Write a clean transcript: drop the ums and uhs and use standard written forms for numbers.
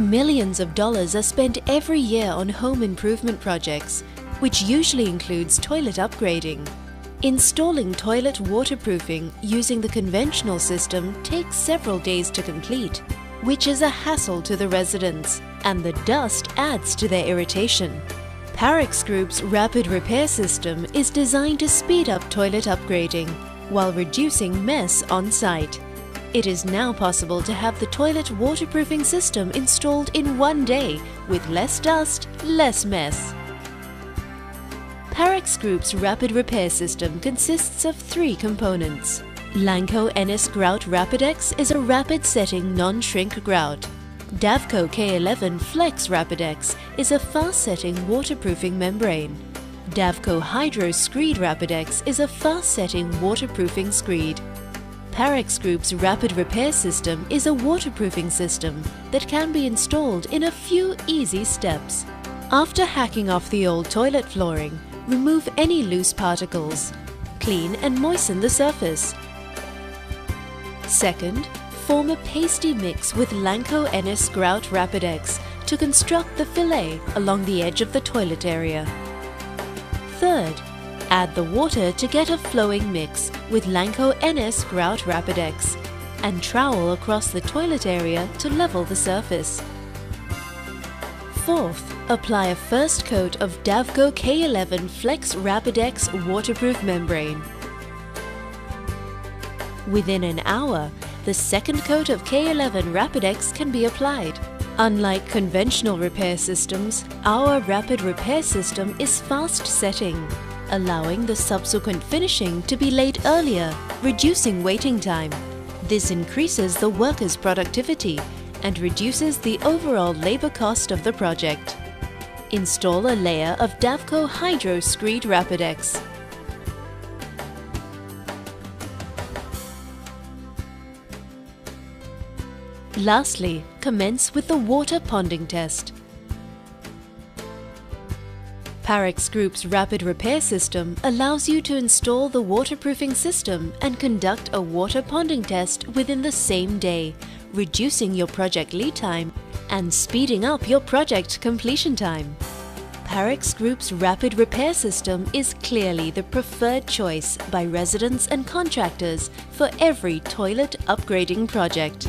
Millions of dollars are spent every year on home improvement projects, which usually includes toilet upgrading. Installing toilet waterproofing using the conventional system takes several days to complete, which is a hassle to the residents, and the dust adds to their irritation. Parex Group's rapid repair system is designed to speed up toilet upgrading while reducing mess on site. It is now possible to have the toilet waterproofing system installed in one day with less dust, less mess. Parex Group's rapid repair system consists of 3 components. Lanco NS Grout Rapidex is a rapid-setting non-shrink grout. Davco K11 Flex Rapidex is a fast-setting waterproofing membrane. Davco Hydro Screed Rapidex is a fast-setting waterproofing screed. Parex Group's rapid repair system is a waterproofing system that can be installed in a few easy steps. After hacking off the old toilet flooring, remove any loose particles. Clean and moisten the surface. Second, form a pasty mix with Lanco NS Grout Rapidex to construct the fillet along the edge of the toilet area. Third, add the water to get a flowing mix with Lanco NS Grout Rapidex and trowel across the toilet area to level the surface. Fourth, apply a first coat of Davco K11 Flex Rapidex waterproof membrane. Within an hour, the second coat of K11 Rapidex can be applied. Unlike conventional repair systems, our rapid repair system is fast-setting, allowing the subsequent finishing to be laid earlier, reducing waiting time. This increases the worker's productivity and reduces the overall labor cost of the project. Install a layer of Davco Hydro Screed Rapidex. Lastly, commence with the water ponding test. Parex Group's rapid repair system allows you to install the waterproofing system and conduct a water ponding test within the same day, reducing your project lead time and speeding up your project completion time. Parex Group's rapid repair system is clearly the preferred choice by residents and contractors for every toilet upgrading project.